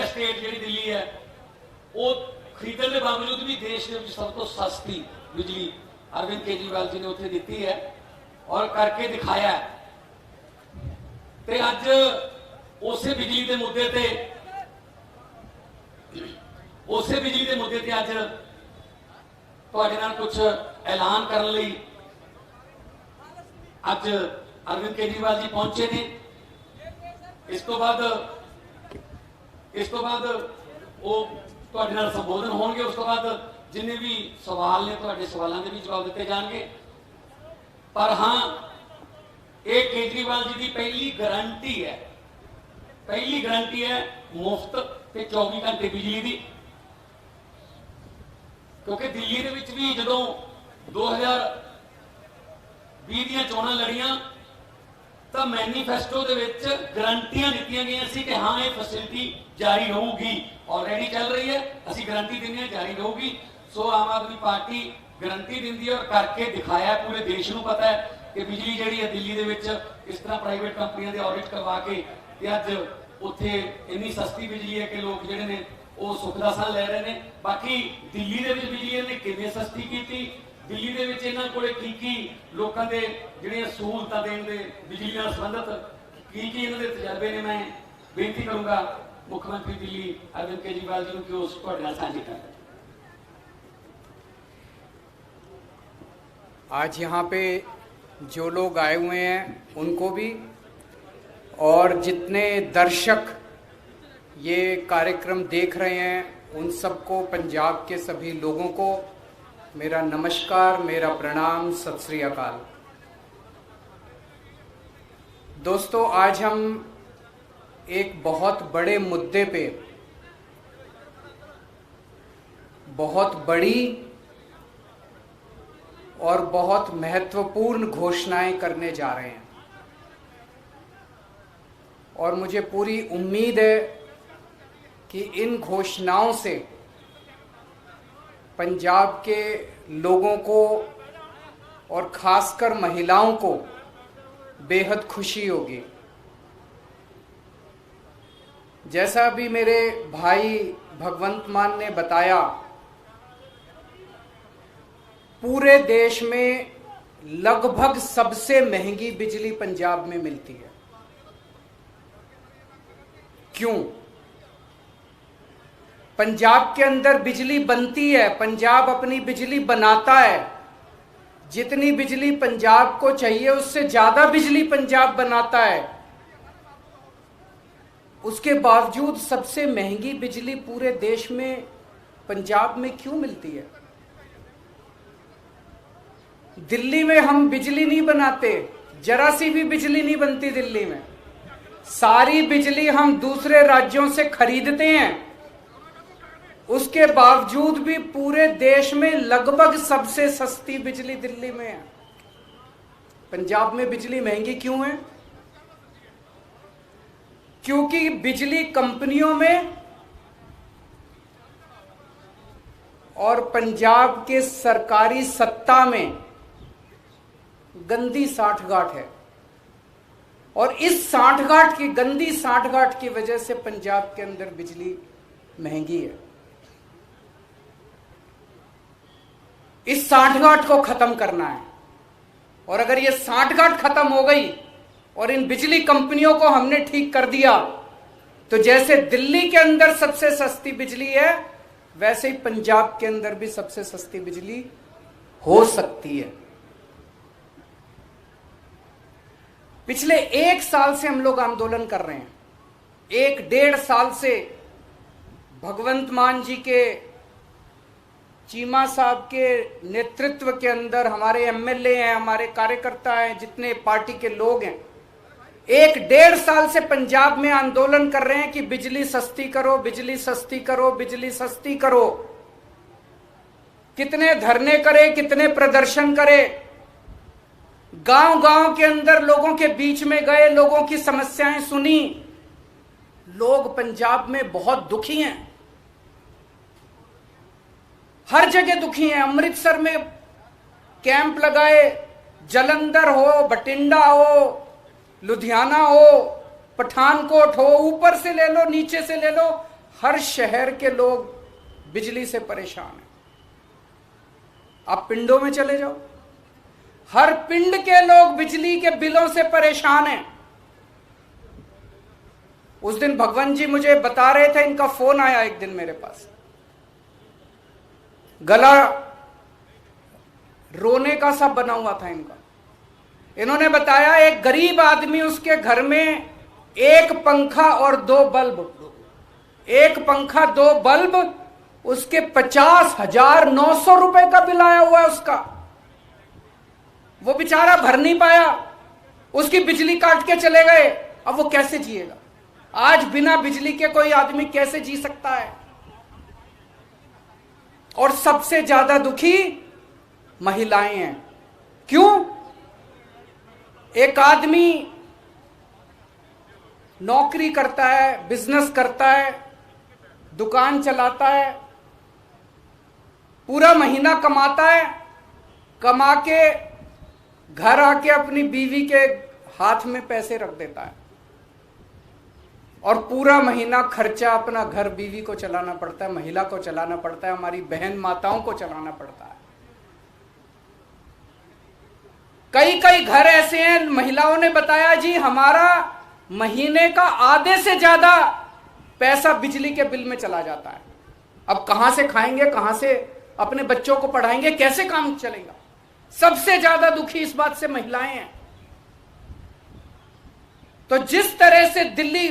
State जी दिल्ली है वो खरीदने के बावजूद भी देश के सब तो सस्ती बिजली अरविंद केजरीवाल जी ने उत्थे दी है और करके दिखाया है। ते अज उसे बिजली के मुद्दे ते अज तुहाडे नाल कुछ ऐलान करने लई अज अरविंद केजरीवाल जी पहुंचे ने। इस तो बाद वो तुहाडे नाल संबोधन होणगे। उस तो बाद जिन्हें भी सवाल ने तुहाडे सवालों के भी जवाब दिते जाएंगे। पर हाँ, ये केजरीवाल जी की पहली गारंटी है मुफ्त ते 24 घंटे बिजली की। क्योंकि दिल्ली दे विच भी जदों 2020 दी चोणां लड़ियां तो मैनीफेस्टो दे विच गारंटियां दित्तियां गईयां सी कि हाँ ये फैसिलिटी जारी रहूगी। ऑलरेडी चल रही है, असीं गारंटी दिंदे जारी रहूगी। सो आम आदमी पार्टी गारंटी दिंदी है और करके दिखाया। पूरे देश नूं पता है कि बिजली जिहड़ी है दिल्ली दे विच इस तरह प्राइवेट कंपनियां दे ऑडिट करवा के ते अज उत्थे इन्नी सस्ती बिजली है कि लोग जिहड़े ने वो सुख दा साह लै रहे हैं। बाकी दिल्ली दे विच बिजली ने किवें सस्ती कीती, दिल्ली दे विच इन्हां कोले की लोकां दे जिहड़ियां सहूलतां देण दे बिजली नाल संबंधित की इन्हां दे तजर्बे ने, मैं बेनती करूंगा मुख्यमंत्री दिल्ली अरविंद केजरीवाल जी कि उस तुहाडे नाल साझी करें। आज यहाँ पे जो लोग आए हुए हैं उनको भी और जितने दर्शक ये कार्यक्रम देख रहे हैं उन सबको, पंजाब के सभी लोगों को मेरा नमस्कार, मेरा प्रणाम, सत श्री अकाल। दोस्तों, आज हम एक बहुत बड़े मुद्दे पे बहुत बड़ी और बहुत महत्वपूर्ण घोषणाएं करने जा रहे हैं और मुझे पूरी उम्मीद है कि इन घोषणाओं से पंजाब के लोगों को और खासकर महिलाओं को बेहद खुशी होगी। जैसा भी मेरे भाई भगवंत मान ने बताया, पूरे देश में लगभग सबसे महंगी बिजली पंजाब में मिलती है। क्यों? पंजाब के अंदर बिजली बनती है, पंजाब अपनी बिजली बनाता है। जितनी बिजली पंजाब को चाहिए उससे ज्यादा बिजली पंजाब बनाता है। उसके बावजूद सबसे महंगी बिजली पूरे देश में पंजाब में क्यों मिलती है? दिल्ली में हम बिजली नहीं बनाते, जरा सी भी बिजली नहीं बनती दिल्ली में। सारी बिजली हम दूसरे राज्यों से खरीदते हैं। उसके बावजूद भी पूरे देश में लगभग सबसे सस्ती बिजली दिल्ली में है। पंजाब में बिजली महंगी क्यों है? क्योंकि बिजली कंपनियों में और पंजाब के सरकारी सत्ता में गंदी साठगांठ है और इस साठगांठ की, गंदी साठगांठ की वजह से पंजाब के अंदर बिजली महंगी है। इस साठगांठ को खत्म करना है और अगर ये साठगांठ खत्म हो गई और इन बिजली कंपनियों को हमने ठीक कर दिया तो जैसे दिल्ली के अंदर सबसे सस्ती बिजली है वैसे ही पंजाब के अंदर भी सबसे सस्ती बिजली हो सकती है। पिछले 1 साल से हम लोग आंदोलन कर रहे हैं। 1-1.5 साल से भगवंत मान जी के, चीमा साहब के नेतृत्व के अंदर हमारे एमएलए हैं, हमारे कार्यकर्ता हैं, जितने पार्टी के लोग हैं, 1-1.5 साल से पंजाब में आंदोलन कर रहे हैं कि बिजली सस्ती करो, बिजली सस्ती करो, बिजली सस्ती करो। कितने धरने करे, कितने प्रदर्शन करे, गांव-गांव के अंदर लोगों के बीच में गए, लोगों की समस्याएं सुनी। लोग पंजाब में बहुत दुखी हैं, हर जगह दुखी हैं। अमृतसर में कैंप लगाए, जलंधर हो, बठिंडा हो, लुधियाना हो, पठानकोट हो, ऊपर से ले लो, नीचे से ले लो, हर शहर के लोग बिजली से परेशान हैं। आप पिंडों में चले जाओ, हर पिंड के लोग बिजली के बिलों से परेशान हैं। उस दिन भगवंत जी मुझे बता रहे थे, इनका फोन आया एक दिन मेरे पास, गला रोने का सा बना हुआ था इनका। इन्होंने बताया एक गरीब आदमी, उसके घर में एक पंखा और 2 बल्ब, एक पंखा 2 बल्ब, उसके 50,900 रुपए का बिल आया हुआ है उसका। वो बेचारा भर नहीं पाया, उसकी बिजली काट के चले गए। अब वो कैसे जिएगा? आज बिना बिजली के कोई आदमी कैसे जी सकता है? और सबसे ज्यादा दुखी महिलाएं हैं। क्यों? एक आदमी नौकरी करता है, बिजनेस करता है, दुकान चलाता है, पूरा महीना कमाता है, कमा के घर आके अपनी बीवी के हाथ में पैसे रख देता है और पूरा महीना खर्चा अपना घर बीवी को चलाना पड़ता है, महिला को चलाना पड़ता है, हमारी बहन माताओं को चलाना पड़ता है। कई कई घर ऐसे हैं, महिलाओं ने बताया जी हमारा महीने का आधे से ज्यादा पैसा बिजली के बिल में चला जाता है। अब कहां से खाएंगे, कहां से अपने बच्चों को पढ़ाएंगे, कैसे काम चलेगा? सबसे ज्यादा दुखी इस बात से महिलाएं हैं। तो जिस तरह से दिल्ली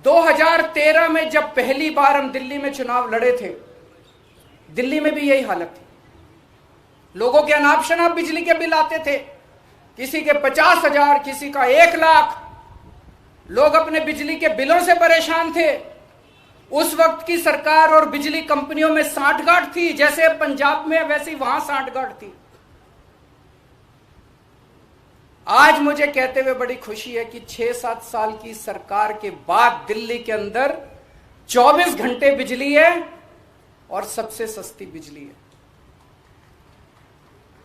2013 में जब पहली बार हम दिल्ली में चुनाव लड़े थे, दिल्ली में भी यही हालत थी। लोगों के अनाप शनाप बिजली के बिल आते थे, किसी के 50,000, किसी का 1 लाख। लोग अपने बिजली के बिलों से परेशान थे। उस वक्त की सरकार और बिजली कंपनियों में सांठगांठ थी, जैसे पंजाब में वैसी वहां सांठगांठ थी। आज मुझे कहते हुए बड़ी खुशी है कि 6-7 साल की सरकार के बाद दिल्ली के अंदर 24 घंटे बिजली है और सबसे सस्ती बिजली है।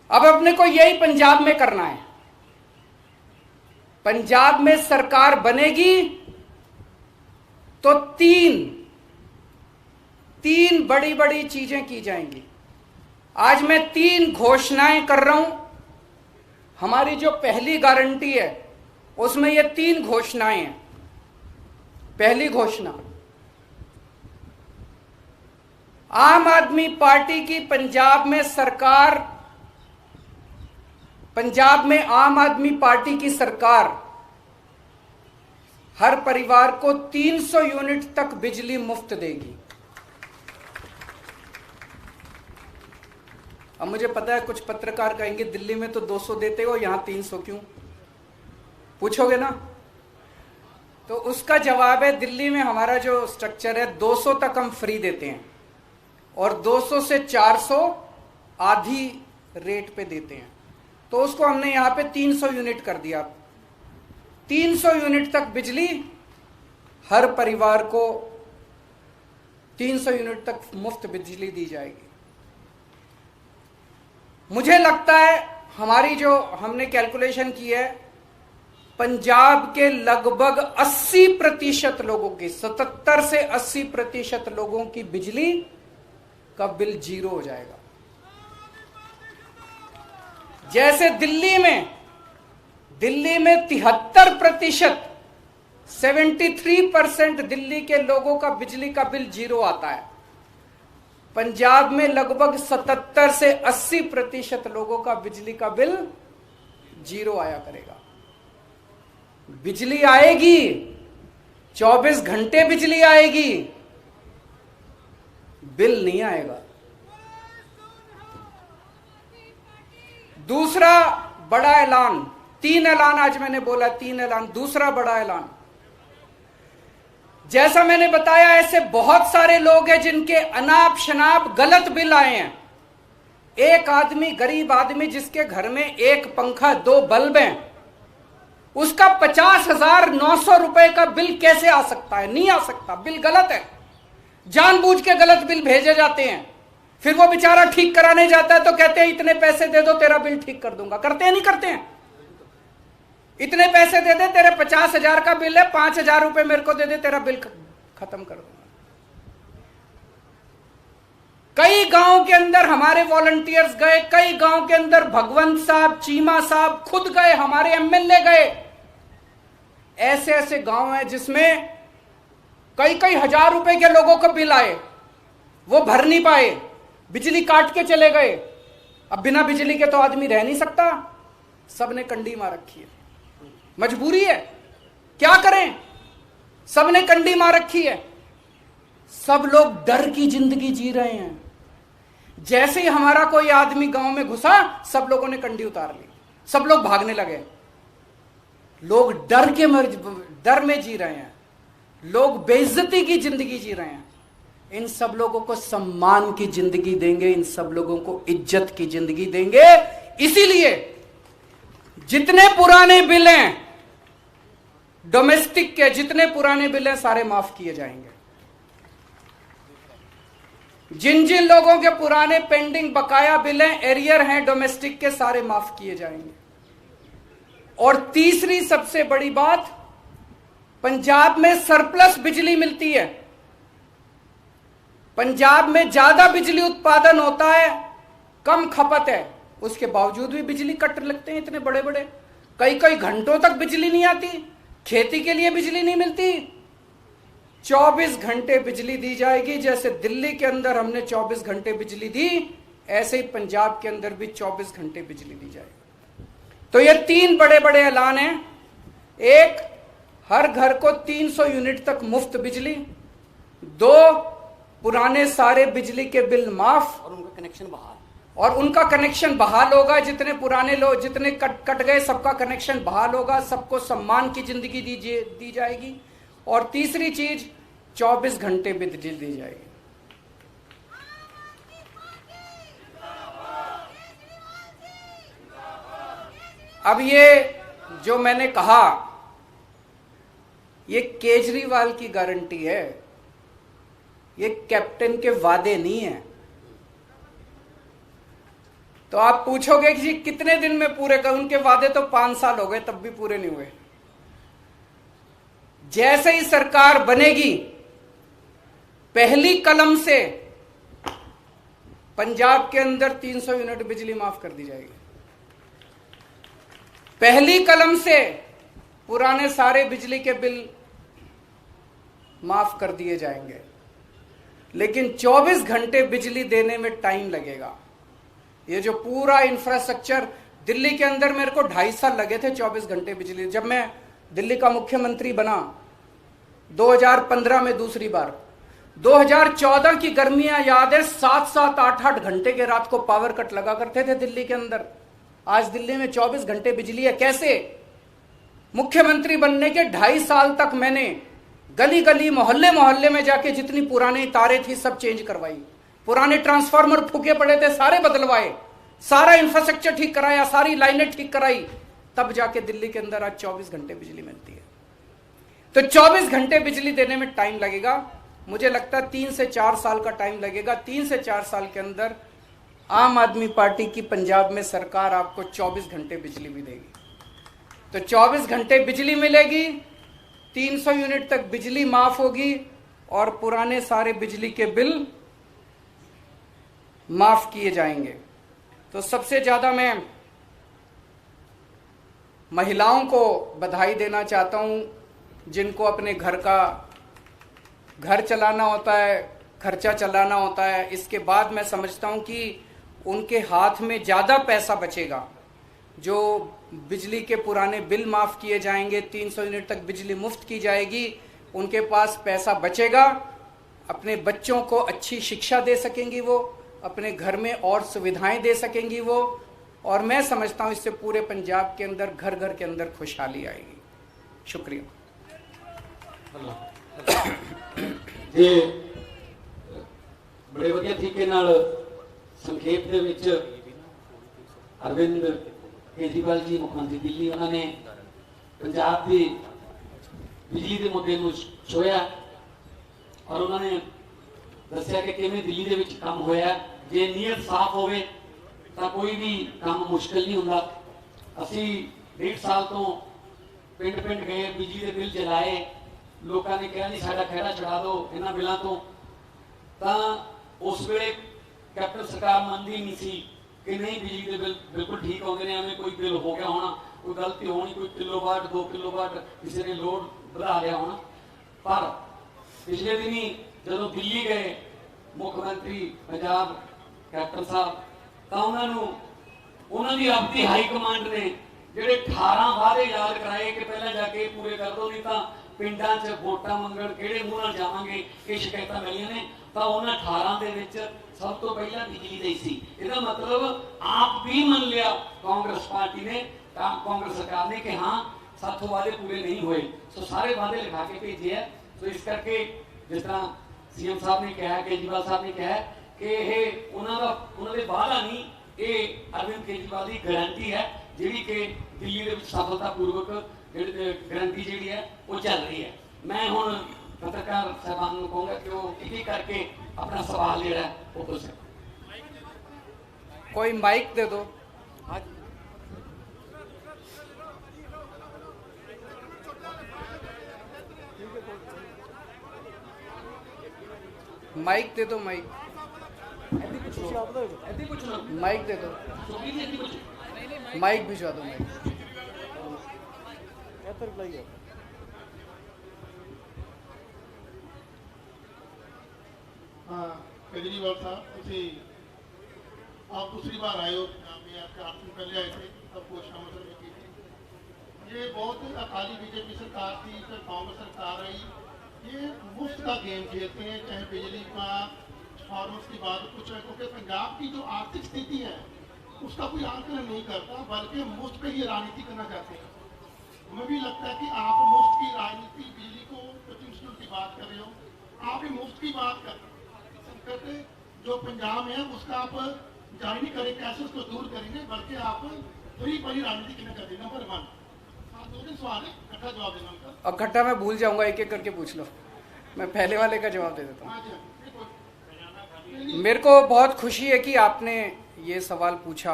अब अपने को यही पंजाब में करना है। पंजाब में सरकार बनेगी तो तीन बड़ी बड़ी चीजें की जाएंगी। आज मैं 3 घोषणाएं कर रहा हूं। हमारी जो पहली गारंटी है उसमें ये 3 घोषणाएं हैं। पहली घोषणा, आम आदमी पार्टी की पंजाब में सरकार, पंजाब में आम आदमी पार्टी की सरकार हर परिवार को 300 यूनिट तक बिजली मुफ्त देगी। अब मुझे पता है कुछ पत्रकार कहेंगे दिल्ली में तो 200 देते हो, यहां 300 क्यों? पूछोगे ना? तो उसका जवाब है, दिल्ली में हमारा जो स्ट्रक्चर है 200 तक हम फ्री देते हैं और 200 से 400 आधी रेट पे देते हैं। तो उसको हमने यहां पे 300 यूनिट कर दिया। 300 यूनिट तक बिजली हर परिवार को 300 यूनिट तक मुफ्त बिजली दी जाएगी। मुझे लगता है हमारी जो हमने कैलकुलेशन की है, पंजाब के लगभग 80% लोगों की, 77 से 80% लोगों की बिजली का बिल 0 हो जाएगा। जैसे दिल्ली में 73%, 73% दिल्ली के लोगों का बिजली का बिल 0 आता है, पंजाब में लगभग 77 से 80% लोगों का बिजली का बिल 0 आया करेगा। बिजली आएगी, 24 घंटे बिजली आएगी, बिल नहीं आएगा। दूसरा बड़ा ऐलान, 3 ऐलान आज मैंने बोला, 3 ऐलान। दूसरा बड़ा ऐलान, जैसा मैंने बताया ऐसे बहुत सारे लोग हैं जिनके अनाप शनाप गलत बिल आए हैं। एक आदमी, गरीब आदमी जिसके घर में 1 पंखा 2 बल्ब हैं, उसका 50,900 रुपए का बिल कैसे आ सकता है? नहीं आ सकता, बिल गलत है। जानबूझ के गलत बिल भेजे जाते हैं, फिर वो बेचारा ठीक कराने जाता है तो कहते हैं इतने पैसे दे दो तेरा बिल ठीक कर दूंगा। करते हैं नहीं करते हैं? इतने पैसे दे दे, तेरे 50,000 का बिल है, 5,000 रुपए मेरे को दे दे, तेरा बिल खत्म कर दूंगा। कई गांव के अंदर हमारे वॉलंटियर्स गए, कई गांव के अंदर भगवंत साहब, चीमा साहब खुद गए, हमारे एमएलए गए। ऐसे ऐसे गांव हैं जिसमें कई कई हजार रुपए के लोगों को बिल आए, वो भर नहीं पाए, बिजली काट के चले गए। अब बिना बिजली के तो आदमी रह नहीं सकता, सबने कंडी मार रखी है, मजबूरी है, क्या करें, सबने कंडी मार रखी है। सब लोग डर की जिंदगी जी रहे हैं। जैसे ही हमारा कोई आदमी गांव में घुसा, सब लोगों ने कंडी उतार ली, सब लोग भागने लगे। लोग डर में जी रहे हैं, लोग बेइज्जती की जिंदगी जी रहे हैं। इन सब लोगों को सम्मान की जिंदगी देंगे, इन सब लोगों को इज्जत की जिंदगी देंगे। इसीलिए जितने पुराने बिल हैं डोमेस्टिक के, जितने पुराने बिल हैं सारे माफ किए जाएंगे। जिन जिन लोगों के पुराने पेंडिंग बकाया बिल हैं, एरियर हैं डोमेस्टिक के, सारे माफ किए जाएंगे। और तीसरी सबसे बड़ी बात, पंजाब में सरप्लस बिजली मिलती है, पंजाब में ज्यादा बिजली उत्पादन होता है, कम खपत है, उसके बावजूद भी बिजली कट लगते हैं इतने बड़े बड़े, कई कई घंटों तक बिजली नहीं आती, खेती के लिए बिजली नहीं मिलती। 24 घंटे बिजली दी जाएगी। जैसे दिल्ली के अंदर हमने 24 घंटे बिजली दी, ऐसे ही पंजाब के अंदर भी 24 घंटे बिजली दी जाएगी। तो ये 3 बड़े बड़े ऐलान हैं। एक, हर घर को 300 यूनिट तक मुफ्त बिजली। 2, पुराने सारे बिजली के बिल माफ और उनका कनेक्शन बहाल, और उनका कनेक्शन बहाल होगा। जितने पुराने लोग, जितने कट गए, सबका कनेक्शन बहाल होगा, सबको सम्मान की जिंदगी दी जाएगी। और तीसरी चीज, 24 घंटे बिजली दी जाएगी। अब ये जो मैंने कहा, ये केजरीवाल की गारंटी है, ये कैप्टन के वादे नहीं है। तो आप पूछोगे कि जी कितने दिन में पूरे कर, उनके वादे तो 5 साल हो गए, तब भी पूरे नहीं हुए। जैसे ही सरकार बनेगी, पहली कलम से पंजाब के अंदर 300 यूनिट बिजली माफ कर दी जाएगी। पहली कलम से पुराने सारे बिजली के बिल माफ कर दिए जाएंगे। लेकिन 24 घंटे बिजली देने में टाइम लगेगा। ये जो पूरा इंफ्रास्ट्रक्चर, दिल्ली के अंदर मेरे को 2.5 साल लगे थे 24 घंटे बिजली। जब मैं दिल्ली का मुख्यमंत्री बना 2015 में दूसरी बार, 2014 की गर्मियां याद है, 7-7, 8-8 घंटे के रात को पावर कट लगा करते थे दिल्ली के अंदर। आज दिल्ली में 24 घंटे बिजली है। कैसे? मुख्यमंत्री बनने के 2.5 साल तक मैंने गली गली, मोहल्ले मोहल्ले में जाके जितनी पुरानी तारें थी सब चेंज करवाई, पुराने ट्रांसफार्मर फूके पड़े थे सारे बदलवाए, सारा इंफ्रास्ट्रक्चर ठीक कराया, सारी लाइनें ठीक कराई, तब जाके दिल्ली के अंदर आज 24 घंटे बिजली मिलती है। तो 24 घंटे बिजली देने में टाइम लगेगा। मुझे लगता है 3 से 4 साल का टाइम लगेगा। 3 से 4 साल के अंदर आम आदमी पार्टी की पंजाब में सरकार आपको 24 घंटे बिजली भी देगी। तो 24 घंटे बिजली मिलेगी, 300 यूनिट तक बिजली माफ होगी और पुराने सारे बिजली के बिल माफ किए जाएंगे। तो सबसे ज्यादा मैं महिलाओं को बधाई देना चाहता हूं, जिनको अपने घर चलाना होता है, खर्चा चलाना होता है। इसके बाद मैं समझता हूं कि उनके हाथ में ज्यादा पैसा बचेगा। जो बिजली के पुराने बिल माफ किए जाएंगे, 300 यूनिट तक बिजली मुफ्त की जाएगी, उनके पास पैसा बचेगा, अपने बच्चों को अच्छी शिक्षा दे सकेंगी वो, अपने घर में और सुविधाएं दे सकेंगी वो। और मैं समझता हूं इससे पूरे पंजाब के अंदर, घर घर के अंदर खुशहाली आएगी। शुक्रिया। ये बड़े वधिया तरीके नाल संक्षेप दे विच अरविंद केजरीवाल जी मुख्यमंत्री दिल्ली, उन्होंने पंजाब की बिजली के मुद्दे को छुआ और उन्होंने दस्या कि किवें दिल्ली दे विच काम होया। जे नीयत साफ होवे तां कोई भी काम मुश्किल नहीं हुंदा। असीं 1.5 साल तो पिंड पिंड गए, बिजली के बिल जलाए, लोगों ने कहा नहीं साडा खैरा छड़ा दो इन्हां बिलों तो। तां उस वेले कैप्टन सरकार मानती नहीं सी कि नहीं बिजली के बिल बिल्कुल ठीक आते हैं, एवं कोई बिल हो गया होना, कोई गलती होनी, कोई किलोवाट 2 किलोवाट किसी ने लोड बढ़ा लिया होना। पर पिछले दिन ही जो दिल्ली गए मुख्यमंत्री पंजाब कैप्टन साहब, तो उन्होंने अपनी हाई कमांड ने ਜਿਹੜੇ 18 वादे याद कराए कि पहले जाके पूरे कर दो, नहीं तो पिंडां च वोटां मंगण किहड़े मूंह नाल जावांगे, ये शिकायतां मिलियां ने। तो उन्होंने 18 दे विच सब तो पहला बिजली दी सी। इसका मतलब आप भी मान लिया कांग्रेस पार्टी ने, कांग्रेस सरकार ने कि हाँ साथों वादे पूरे नहीं हुए। सो सारे वादे लिखा के भेजे है। तो इस करके जिस तरह सीएम साहब ने कहा, केजरीवाल साहब ने कहा कि यह उन्होंने वादा नहीं, ये अरविंद केजरीवाल की गारंटी है जी कि दिल्ली के सफलतापूर्वक गारंटी जी है वो चल रही है। मैं हुण पत्रकार साहबान को कहूँगा कि वो एक करके अपना सवाल जो है वो पूछ सकते। कोई माइक दे दो। माइक दे दो, माइक माइक दे दो, माइक भिजवा दो, माइक। हाँ केजरीवाल साहब, आप दूसरी बार आए हो, मैं आपके 8 दिन पहले आए थे, तब घोषणा मतलब की थी। ये बहुत अकाली बीजेपी सरकार थी, फिर कांग्रेस सरकार आई, ये मुफ्त का गेम खेलते हैं, चाहे बिजली का फार्मर्स की बात कुछ है, क्योंकि पंजाब की जो आर्थिक स्थिति है उसका कोई आंकलन नहीं करता, बल्कि मुफ्त पे ही राजनीति करना चाहते हैं। हमें भी लगता है कि आप मुफ्त की राजनीति, बिजली को कोचिंग की बात कर रहे हो, आप ये मुफ्त की बात कर रहे हो। संकट जो पंजाब है उसका आप जारी नहीं करें कैसे उसको दूर करेंगे, बल्कि आप फ्री पर ही राजनीति करना चाहते हैं। नंबर 1। 2 सवाल है, इकट्ठा जवाब देना उनका। इकट्ठा मैं भूल जाऊंगा, एक एक करके पूछ लो। मैं पहले वाले का जवाब दे देता हूँ। मेरे को बहुत खुशी है कि आपने ये सवाल पूछा।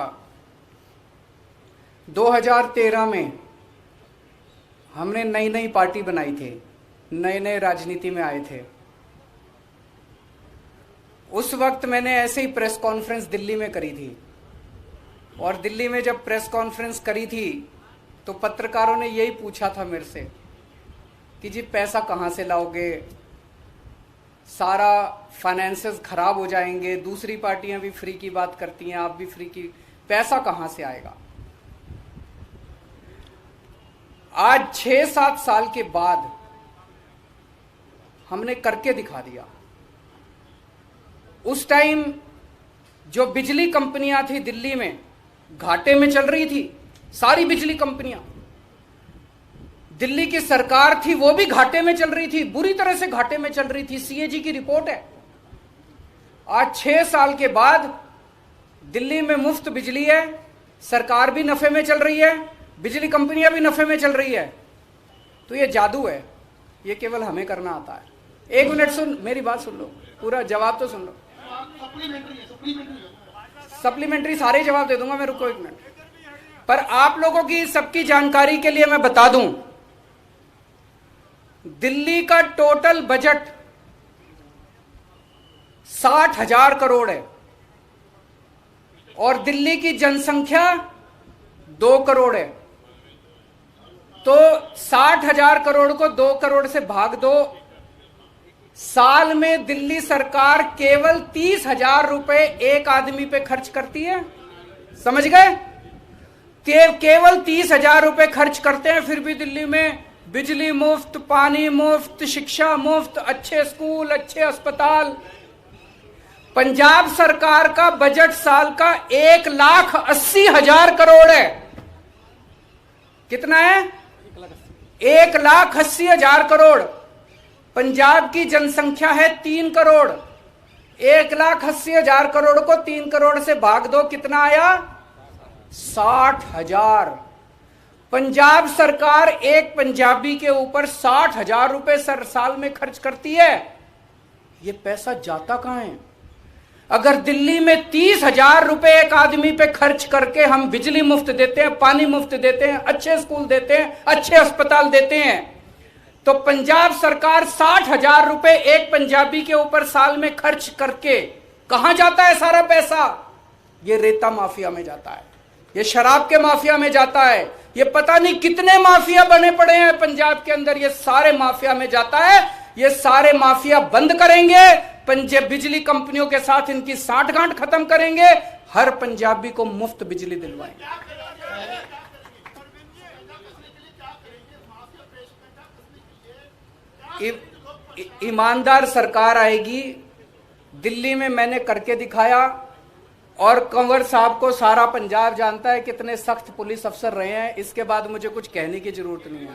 2013 में हमने नई नई पार्टी बनाई थी, नए नए राजनीति में आए थे। उस वक्त मैंने ऐसे ही प्रेस कॉन्फ्रेंस दिल्ली में करी थी, और दिल्ली में जब प्रेस कॉन्फ्रेंस करी थी तो पत्रकारों ने यही पूछा था मेरे से कि जी पैसा कहाँ से लाओगे, सारा फाइनेंसेस खराब हो जाएंगे, दूसरी पार्टियां भी फ्री की बात करती हैं, आप भी फ्री की, पैसा कहां से आएगा। आज 6-7 साल के बाद हमने करके दिखा दिया। उस टाइम जो बिजली कंपनियां थी दिल्ली में घाटे में चल रही थी, सारी बिजली कंपनियां, दिल्ली की सरकार थी वो भी घाटे में चल रही थी, बुरी तरह से घाटे में चल रही थी। सीएजी की रिपोर्ट है। आज 6 साल के बाद दिल्ली में मुफ्त बिजली है, सरकार भी नफे में चल रही है, बिजली कंपनियां भी नफे में चल रही है। तो ये जादू है, ये केवल हमें करना आता है। 1 मिनट सुन, मेरी बात सुन लो, पूरा जवाब तो सुन लो। सप्लीमेंट्री सारे जवाब दे दूंगा मैं, रुको 1 मिनट। पर आप लोगों की सबकी जानकारी के लिए मैं बता दूं, दिल्ली का टोटल बजट 60,000 करोड़ है और दिल्ली की जनसंख्या 2 करोड़ है। तो 60,000 करोड़ को 2 करोड़ से भाग दो, साल में दिल्ली सरकार केवल 30,000 रुपए एक आदमी पे खर्च करती है। समझ गए? केवल 30,000 रुपए खर्च करते हैं, फिर भी दिल्ली में बिजली मुफ्त, पानी मुफ्त, शिक्षा मुफ्त, अच्छे स्कूल, अच्छे अस्पताल। पंजाब सरकार का बजट साल का 1,80,000 करोड़ है। कितना है? 1,80,000 करोड़। पंजाब की जनसंख्या है 3 करोड़। 1,80,000 करोड़ को 3 करोड़ से भाग दो, कितना आया? 60,000। पंजाब सरकार एक पंजाबी के ऊपर 60,000 रुपए साल में खर्च करती है। ये पैसा जाता कहां है? अगर दिल्ली में 30,000 रुपए एक आदमी पे खर्च करके हम बिजली मुफ्त देते हैं, पानी मुफ्त देते हैं, अच्छे स्कूल देते हैं, अच्छे अस्पताल देते हैं, तो पंजाब सरकार 60,000 रुपए एक पंजाबी के ऊपर साल में खर्च करके कहां जाता है सारा पैसा? ये रेता माफिया में जाता है, ये शराब के माफिया में जाता है, ये पता नहीं कितने माफिया बने पड़े हैं पंजाब के अंदर, ये सारे माफिया में जाता है। ये सारे माफिया बंद करेंगे, पंजाब बिजली कंपनियों के साथ इनकी साठगांठ खत्म करेंगे, हर पंजाबी को मुफ्त बिजली दिलवाएंगे। ईमानदार सरकार आएगी। दिल्ली में मैंने करके दिखाया, और कंवर साहब को सारा पंजाब जानता है कितने सख्त पुलिस अफसर रहे हैं। इसके बाद मुझे कुछ कहने की जरूरत नहीं है।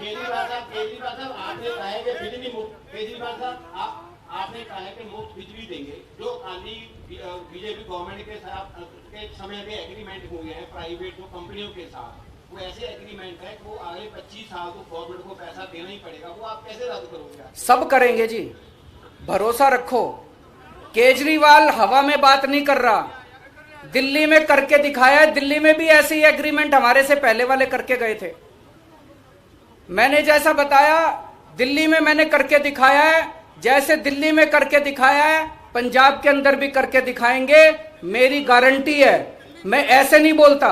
आपने कहा है कि मुफ्त बिजली देंगे, जो खाली बीजेपी गवर्नमेंट के साथ के समय में एग्रीमेंट हुए हैं प्राइवेट जो कंपनियों के साथ, वो ऐसे एग्रीमेंट है कि वो अगले 25 साल को गवर्नमेंट को पैसा देना ही पड़ेगा, वो आप कैसे रद्द करोगे? सब करेंगे जी, भरोसा रखो। केजरीवाल हवा में बात नहीं कर रहा, दिल्ली में करके दिखाया है। दिल्ली में भी ऐसे ही एग्रीमेंट हमारे से पहले वाले करके गए थे। मैंने जैसा बताया दिल्ली में मैंने करके दिखाया है, जैसे दिल्ली में करके दिखाया है पंजाब के अंदर भी करके दिखाएंगे, मेरी गारंटी है। मैं ऐसे नहीं बोलता,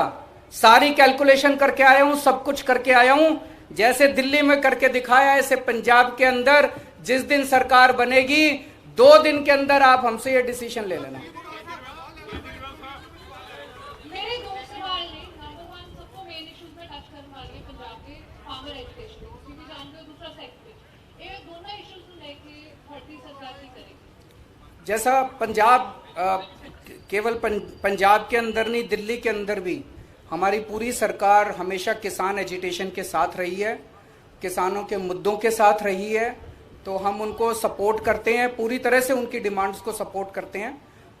सारी कैलकुलेशन करके आया हूं, सब कुछ करके आया हूं। जैसे दिल्ली में करके दिखाया है, ऐसे पंजाब के अंदर जिस दिन सरकार बनेगी 2 दिन के अंदर आप हमसे ये डिसीजन ले लेना। मेरे 2 सवाल हैं। नंबर 1, सबको मेन इश्यूज में टच करने वाले पंजाब के फार्मर एजुकेशन, क्योंकि जानते हो दूसरा सेक्टर, ये दोनों इश्यूज को लेके भर्ती सरकार की करेगी। जैसा पंजाब केवल पंजाब के अंदर नहीं, दिल्ली के अंदर भी हमारी पूरी सरकार हमेशा किसान एजिटेशन के साथ रही है, किसानों के मुद्दों के साथ रही है। तो हम उनको सपोर्ट करते हैं, पूरी तरह से उनकी डिमांड्स को सपोर्ट करते हैं।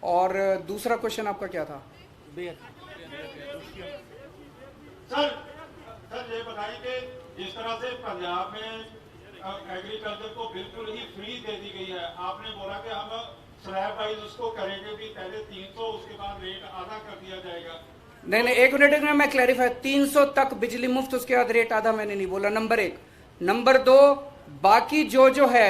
और दूसरा क्वेश्चन आपका क्या था? सर ये बताएं कि जिस तरह से पंजाब में एग्रीकल्चर को बिल्कुल ही फ्री दे दी गई है, आपने बोला कि हम स्लैब वाइज उसको करेंगे भी, पहले 300 उसके बाद रेट आधा कर दिया जाएगा। नहीं, एक मिनट में मैं क्लैरिफाई, 300 तक बिजली मुफ्त, उसके बाद रेट आधा मैंने नहीं बोला, नंबर 1। नंबर 2, बाकी जो है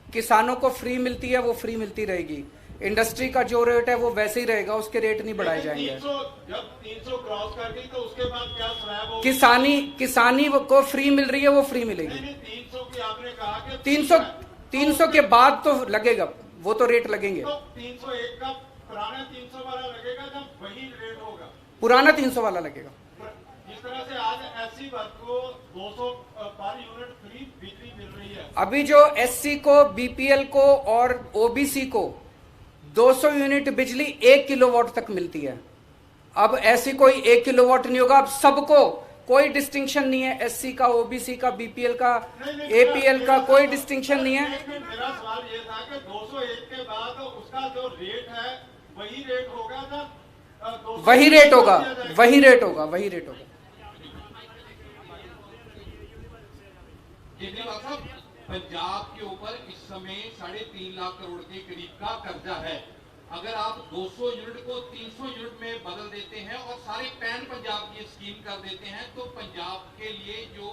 किसानों को फ्री मिलती है वो फ्री मिलती रहेगी। इंडस्ट्री का जो रेट है वो वैसे ही रहेगा, उसके रेट नहीं बढ़ाए जाएंगे। जब 300 क्रॉस कर गई तो उसके बाद क्या स्लैब होगा? किसानी को फ्री मिल रही है, वो फ्री मिलेगी। 300 की आपने कहा कि 300 के बाद तो लगेगा, वो तो रेट लगेंगे। तो 301 का पुराना 300 वाला लगेगा जब वही रेट होगा? पुराना 300 वाला लगेगा। जिस तरह से आज एससी वर्ग को 200 पर यूनिट फ्री बिजली मिल रही है, अभी जो एससी को, बीपीएल को और ओबीसी को 200 यूनिट बिजली 1 किलोवाट तक मिलती है। अब ऐसी कोई 1 किलोवाट नहीं होगा, अब सबको कोई डिस्टिंक्शन नहीं है, एससी का, ओबीसी का, बीपीएल का, एपीएल का, कोई डिस्टिंक्शन नहीं है। मेरा सवाल ये था कि 201 के बाद उसका जो रेट है वही रेट होगा ना? वही रेट होगा, वही रेट होगा, वही रेट होगा। केजरीवाल साहब, पंजाब के ऊपर इस समय 3.5 लाख करोड़ के करीब का कर्जा है। अगर आप 200 यूनिट को 300 यूनिट में बदल देते हैं और सारे पैन पंजाब की स्कीम कर देते हैं, तो पंजाब के लिए जो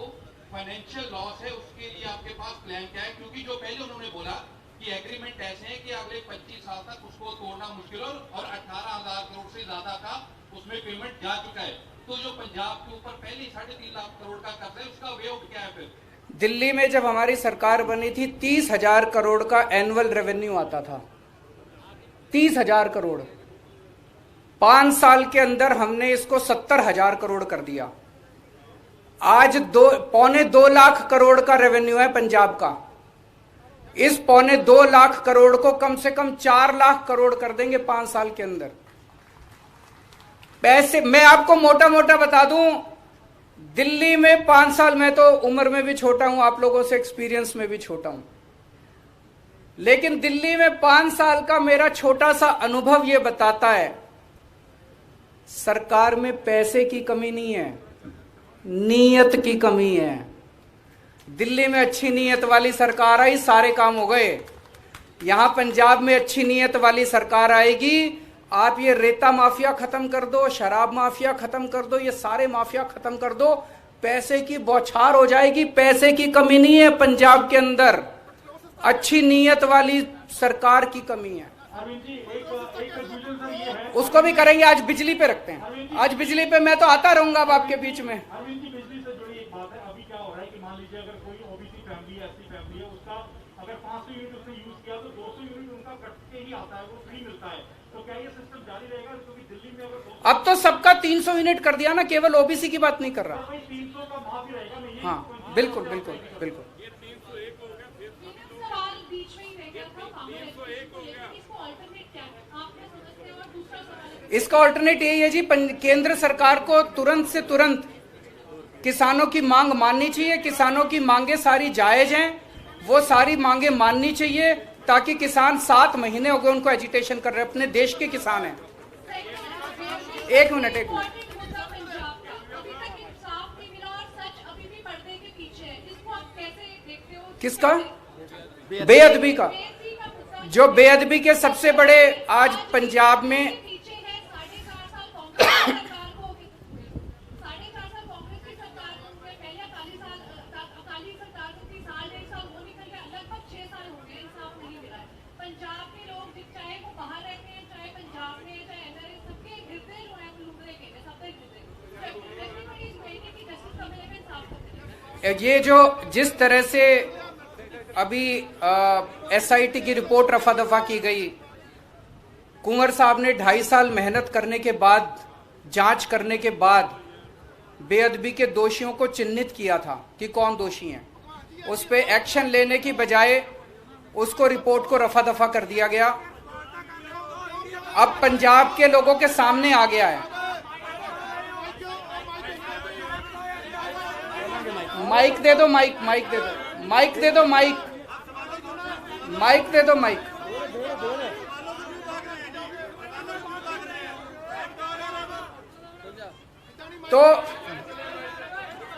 फाइनेंशियल लॉस है उसके लिए आपके पास प्लान क्या है? क्योंकि जो पहले उन्होंने बोला कि एग्रीमेंट ऐसे हैं कि अगले 25 साल तक उसको तोड़ना मुश्किल और 18,000 करोड़ से ज्यादा का उसमें पेमेंट जा चुका है। तो जो पंजाब के ऊपर पहले 3.5 लाख करोड़ का कर्ज है, उसका वे आउट क्या है? फिर दिल्ली में जब हमारी सरकार बनी थी 30,000 करोड़ का एनुअल रेवेन्यू आता था, 30,000 करोड़। 5 साल के अंदर हमने इसको 70,000 करोड़ कर दिया। आज 2.25 लाख करोड़ का रेवेन्यू है पंजाब का। इस 2.25 लाख करोड़ को कम से कम 4 लाख करोड़ कर देंगे 5 साल के अंदर। पैसे मैं आपको मोटा मोटा बता दूं, दिल्ली में 5 साल, मैं तो उम्र में भी छोटा हूं, आप लोगों से एक्सपीरियंस में भी छोटा हूं, लेकिन दिल्ली में 5 साल का मेरा छोटा सा अनुभव यह बताता है, सरकार में पैसे की कमी नहीं है, नीयत की कमी है। दिल्ली में अच्छी नीयत वाली सरकार आई, सारे काम हो गए। यहां पंजाब में अच्छी नीयत वाली सरकार आएगी, आप ये रेता माफिया खत्म कर दो, शराब माफिया खत्म कर दो, ये सारे माफिया खत्म कर दो, पैसे की बौछार हो जाएगी। पैसे की कमी नहीं है पंजाब के अंदर, अच्छी नीयत वाली सरकार की कमी है। अरविंद जी एक कंफ्यूजन सर ये है, उसको भी करेंगे। आज बिजली पे रखते हैं, आज बिजली पे मैं तो आता रहूंगा अब आपके बीच में। अरविंद जी बिजली से जुड़ी एक बात है। अभी क्या हो रहा है कि मान लीजिए अगर कोई ओबीसी फैमिली है, एससी फैमिली है, उसका अगर 500 यूनिट उसने यूज किया तो 200 यूनिट उनका कट के ही आता है, वो फ्री मिलता है। तो क्या ये सिस्टम जारी रहेगा? क्योंकि दिल्ली में अगर अब तो सबका 300 यूनिट कर दिया ना, केवल ओबीसी की बात नहीं कर रहा। 300 का माफ ही रहेगा नहीं? हाँ बिल्कुल बिल्कुल बिल्कुल। सवाल बीच में ही रह गया था, इसको अल्टरनेट क्या है आप क्या समझते हैं? और दूसरा सवाल इसका ऑल्टरनेट यही है जी, केंद्र सरकार को तुरंत से तुरंत किसानों की मांग माननी चाहिए। किसानों की मांगे सारी जायज हैं, वो सारी मांगे माननी चाहिए, ताकि किसान 7 महीने हो गए उनको एजिटेशन कर रहे हैं, अपने देश के किसान हैं। एक मिनट किसका? बेअदबी का। जो बेअदबी के सबसे बड़े आज पंजाब में ये जो जिस तरह से अभी एसआईटी की रिपोर्ट रफा दफा की गई, कुंवर साहब ने 2.5 साल मेहनत करने के बाद, जांच करने के बाद बेअदबी के दोषियों को चिन्हित किया था कि कौन दोषी हैं। उस पे एक्शन लेने की बजाय उसको रिपोर्ट को रफा दफा कर दिया गया। अब पंजाब के लोगों के सामने आ गया है। माइक दे दो, माइक दे दो, माइक दे दो, माइक दे दो, माइक। तो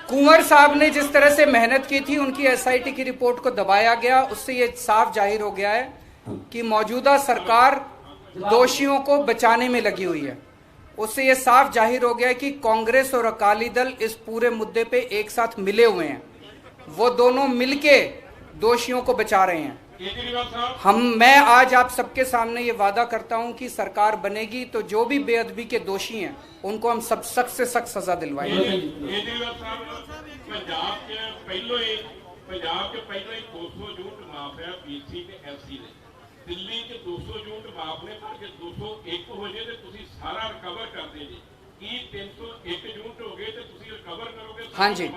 कुंवर साहब ने जिस तरह से मेहनत की थी, उनकी एसआईटी की रिपोर्ट को दबाया गया। उससे ये साफ जाहिर हो गया है कि मौजूदा सरकार दोषियों को बचाने में लगी हुई है। उससे ये साफ जाहिर हो गया है कि कांग्रेस और अकाली दल इस पूरे मुद्दे पे एक साथ मिले हुए हैं। वो दोनों मिलके दोषियों को बचा रहे हैं। मैं आज आप सबके सामने ये वादा करता हूं कि सरकार बनेगी तो जो भी बेअदबी के दोषी हैं उनको हम सब सख्त से सख्त सजा दिलवाएंगे। पंजाब के पहले 200 यूनिट माफ है बीसी ਤੇ ਐਸਸੀ ਨੇ। ਦਿੱਲੀ ਚ 200 ਯੂਨਿਟ ਮਾਫ ਨੇ, ਪਰ ਜੇ 201 ਹੋ ਜੇ ਤੇ ਤੁਸੀਂ ਸਾਰਾ ਰਿਕਵਰ ਕਰਦੇ ਜੀ। ਕੀ 301 यूनिट हो गए तो ਤੁਸੀਂ रिकवर करोगे? हाँ जी,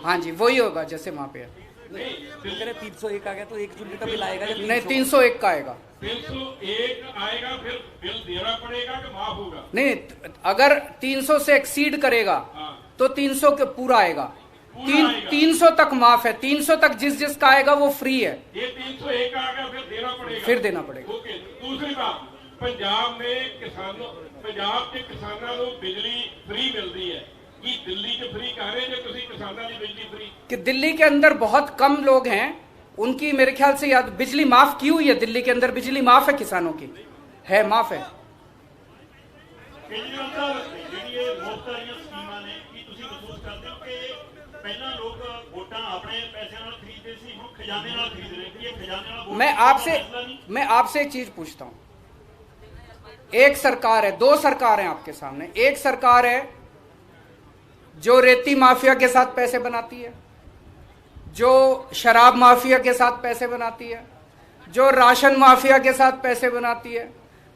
हाँ जी, वही होगा जैसे वहां पे है। 301 आ गया तो 1 यूनिट का बिल आएगा? नहीं, 301 का आएगा। 301 आएगा, फिर बिल देना पड़ेगा कि माफ होगा? नहीं, अगर 300 से एक्सीड करेगा तो 300 के पूरा आएगा। 300 तक माफ है, 300 तक जिसका आएगा वो फ्री है। ये 301 आ गया, फिर देना पड़ेगा? फिर देना पड़ेगा। ओके। दूसरी बात, पंजाब के किसानों को बिजली फ्री मिलती है कि दिल्ली च फ्री कर रहे हैं? तुसी किसानों की बिजली फ्री कि दिल्ली के अंदर बहुत कम लोग हैं, उनकी मेरे ख्याल से याद बिजली माफ की हुई है। दिल्ली के अंदर बिजली माफ है, किसानों की है, माफ है। मैं आपसे एक चीज पूछता हूं। एक सरकार है, 2 सरकार हैं आपके सामने। एक सरकार है जो रेती माफिया के साथ पैसे बनाती है, जो शराब माफिया के साथ पैसे बनाती है, जो राशन माफिया के साथ पैसे बनाती है,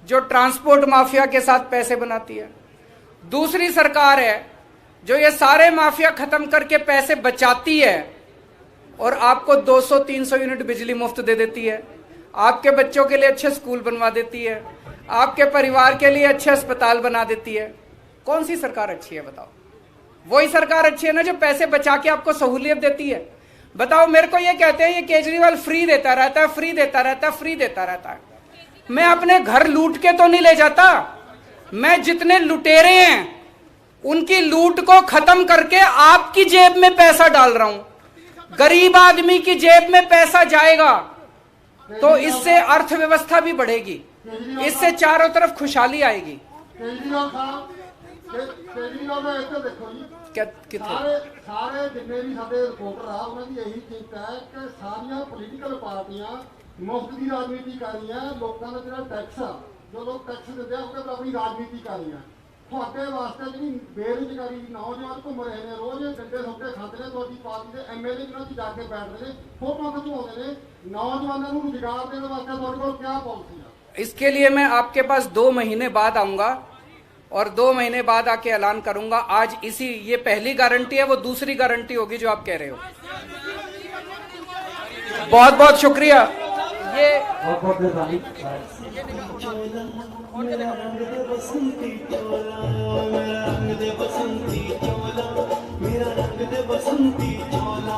जो ट्रांसपोर्ट माफिया के साथ पैसे बनाती है। दूसरी सरकार है जो ये सारे माफिया खत्म करके पैसे बचाती है और आपको 200-300 यूनिट बिजली मुफ्त दे देती है, आपके बच्चों के लिए अच्छे स्कूल बनवा देती है, आपके परिवार के लिए अच्छे अस्पताल बना देती है। कौन सी सरकार अच्छी है बताओ? वही सरकार अच्छी है ना जो पैसे बचा के आपको सहूलियत देती है। बताओ, मेरे को ये कहते हैं ये केजरीवाल फ्री देता रहता है, फ्री देता रहता है, फ्री देता रहता है। मैं अपने घर लूट के तो नहीं ले जाता, मैं जितने लुटेरे हैं उनकी लूट को खत्म करके आपकी जेब में पैसा डाल रहा हूं। गरीब आदमी की जेब में पैसा जाएगा तो इससे अर्थव्यवस्था भी बढ़ेगी, इससे चारों तरफ खुशहाली आएगी। सारे जितने भी साडे रिपोर्टर आ उन्हां दी यही चिंता है कि सारियां पॉलिटिकल पार्टियां ਮੁਫਤ ਦੀ ਰਾਜਨੀਤੀ ਕਰ ਰਹੀ ਹੈ। ਲੋਕਾਂ ਦਾ ਜਿਹੜਾ ਟੈਕਸ ਆ, ਜੋ ਲੋਕ ਟੈਕਸ ਦਿੰਦੇ ਆ ਉਹ ਆਪਣੀ ਰਾਜਨੀਤੀ ਕਰ ਰਹੀ ਹੈ। ਤੁਹਾਡੇ ਵਾਸਤੇ ਜਿਹੜੀ ਬੇਰੁਜ਼ਗਾਰੀ ਨੌਜਵਾਨ ਘੁੰਮ ਰਹੇ ਨੇ, ਰੋਜ਼ ਡੰਡੇ ਸੁੱਟੇ ਖਾਂਦੇ ਨੇ, ਤੁਹਾਡੀ ਪਾਰਟੀ ਦੇ ਐਮਐਲਏ ਜਿਹਨਾਂ 'ਚ ਜਾ ਕੇ ਬੈਠਦੇ ਨੇ, ਫੋਟੋਆਂ ਖਿਚਵਾਉਂਦੇ ਨੇ। ਨੌਜਵਾਨਾਂ ਨੂੰ ਰੁਜ਼ਗਾਰ ਦੇਣ ਵਾਸਤੇ ਤੁਹਾਡੇ ਕੋਲ ਕੀ ਪਾਲਿਸੀ ਆ? इसके लिए मैं आपके पास 2 महीने बाद आऊंगा और 2 महीने बाद आके ऐलान करूंगा। आज इसी ये पहली गारंटी है, वो दूसरी गारंटी होगी जो आप कह रहे हो। बहुत बहुत शुक्रिया। ये बसंती चोला